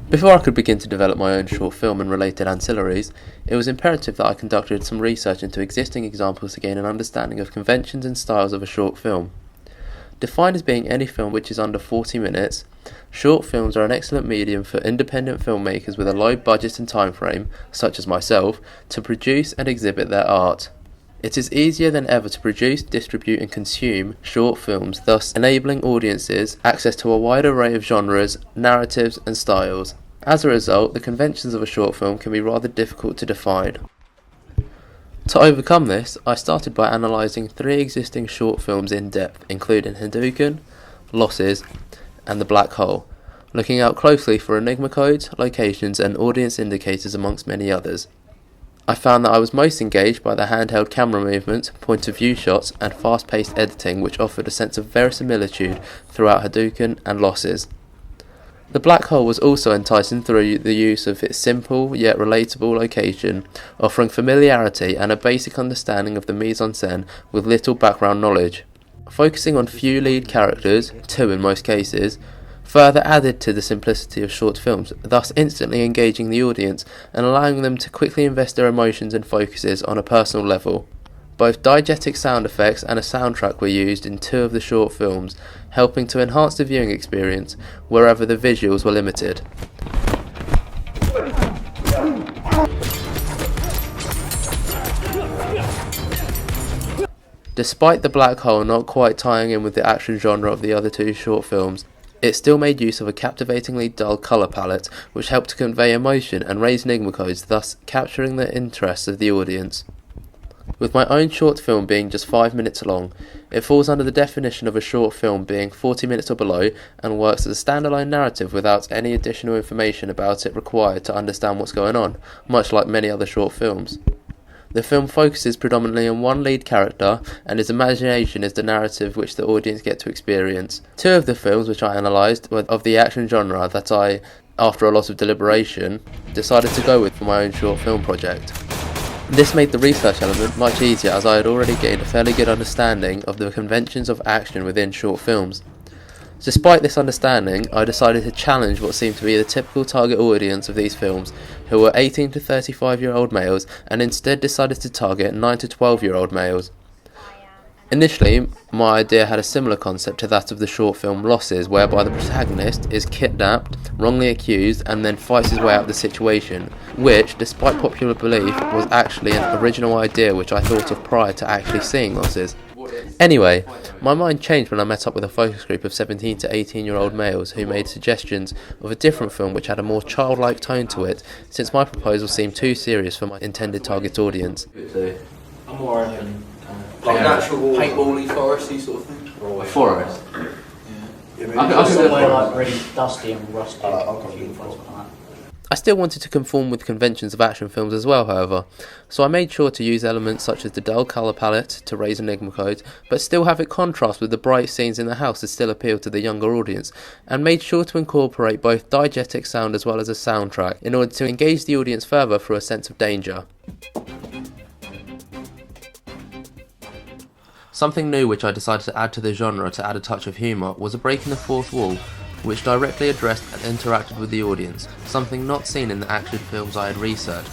Before I could begin to develop my own short film and related ancillaries, it was imperative that I conducted some research into existing examples to gain an understanding of conventions and styles of a short film. Defined as being any film which is under 40 minutes, short films are an excellent medium for independent filmmakers with a low budget and time frame, such as myself, to produce and exhibit their art. It is easier than ever to produce, distribute and consume short films, thus enabling audiences access to a wide array of genres, narratives and styles. As a result, the conventions of a short film can be rather difficult to define. To overcome this, I started by analysing 3 existing short films in depth, including Hadouken, Losses and The Black Hole, looking out closely for enigma codes, locations and audience indicators amongst many others. I found that I was most engaged by the handheld camera movements, point of view shots and fast-paced editing which offered a sense of verisimilitude throughout Hadouken and Losses. The Black Hole was also enticing through the use of its simple yet relatable location, offering familiarity and a basic understanding of the mise-en-scène with little background knowledge. Focusing on few lead characters, 2 in most cases, further added to the simplicity of short films, thus instantly engaging the audience and allowing them to quickly invest their emotions and focuses on a personal level. Both diegetic sound effects and a soundtrack were used in 2 of the short films, helping to enhance the viewing experience wherever the visuals were limited. Despite The Black Hole not quite tying in with the action genre of the other 2 short films, it still made use of a captivatingly dull colour palette which helped to convey emotion and raise enigma codes, thus capturing the interest of the audience. With my own short film being just 5 minutes long, it falls under the definition of a short film being 40 minutes or below and works as a standalone narrative without any additional information about it required to understand what's going on, much like many other short films. The film focuses predominantly on one lead character, and his imagination is the narrative which the audience get to experience. 2 of the films which I analysed were of the action genre that I, after a lot of deliberation, decided to go with for my own short film project. This made the research element much easier as I had already gained a fairly good understanding of the conventions of action within short films. Despite this understanding, I decided to challenge what seemed to be the typical target audience of these films, who were 18 to 35-year-old males, and instead decided to target 9 to 12-year-old males. Initially, my idea had a similar concept to that of the short film Losses, whereby the protagonist is kidnapped, wrongly accused, and then fights his way out of the situation, which, despite popular belief, was actually an original idea which I thought of prior to actually seeing Losses. Anyway, my mind changed when I met up with a focus group of 17 to 18-year-old males who made suggestions of a different film which had a more childlike tone to it, since my proposal seemed too serious for my intended target audience. I'm more open. Like natural paintball-y, foresty sort of thing? Forest? Yeah. I could somewhere like really dusty and rusty. I still wanted to conform with conventions of action films as well, however, so I made sure to use elements such as the dull colour palette to raise enigma codes, but still have it contrast with the bright scenes in the house to still appeal to the younger audience, and made sure to incorporate both diegetic sound as well as a soundtrack in order to engage the audience further through a sense of danger. Something new which I decided to add to the genre to add a touch of humour was a breaking the fourth wall, which directly addressed and interacted with the audience, something not seen in the action films I had researched,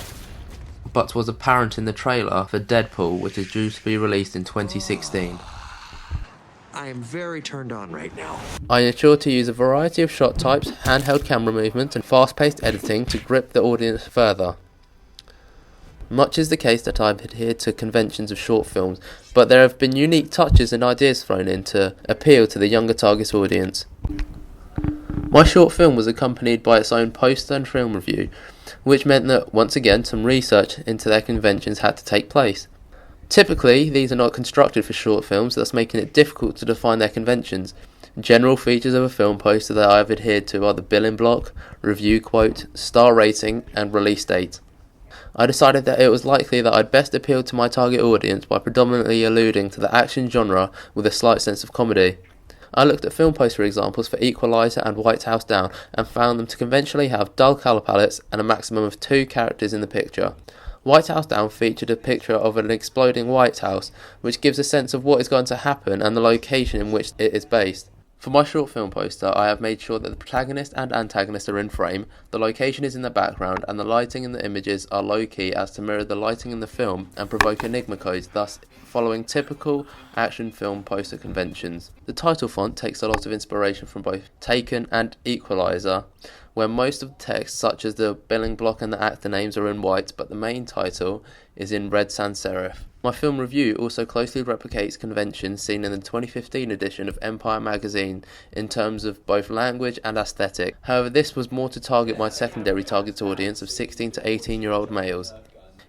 but was apparent in the trailer for Deadpool, which is due to be released in 2016. I am very turned on right now. I ensured to use a variety of shot types, handheld camera movements and fast-paced editing to grip the audience further. Much is the case that I've adhered to conventions of short films, but there have been unique touches and ideas thrown in to appeal to the younger target audience. My short film was accompanied by its own poster and film review, which meant that, once again, some research into their conventions had to take place. Typically, these are not constructed for short films, thus making it difficult to define their conventions. General features of a film poster that I have adhered to are the billing block, review quote, star rating, and release date. I decided that it was likely that I'd best appeal to my target audience by predominantly alluding to the action genre with a slight sense of comedy. I looked at film poster examples for Equalizer and White House Down and found them to conventionally have dull colour palettes and a maximum of 2 characters in the picture. White House Down featured a picture of an exploding White House, which gives a sense of what is going to happen and the location in which it is based. For my short film poster, I have made sure that the protagonist and antagonist are in frame, the location is in the background, and the lighting in the images are low-key as to mirror the lighting in the film and provoke enigma codes, thus following typical action film poster conventions. The title font takes a lot of inspiration from both Taken and Equalizer, where most of the text, such as the billing block and the actor names, are in white, but the main title is in red sans serif. My film review also closely replicates conventions seen in the 2015 edition of Empire magazine in terms of both language and aesthetic. However, this was more to target my secondary target audience of 16 to 18-year-old males.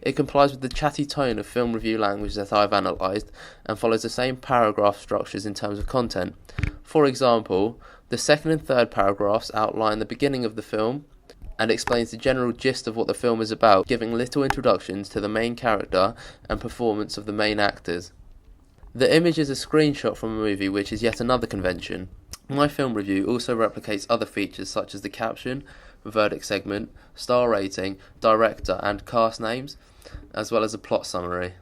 It complies with the chatty tone of film review language that I've analysed and follows the same paragraph structures in terms of content. For example, the second and third paragraphs outline the beginning of the film and explains the general gist of what the film is about, giving little introductions to the main character and performance of the main actors. The image is a screenshot from a movie, which is yet another convention. My film review also replicates other features such as the caption, verdict segment, star rating, director and cast names, as well as a plot summary.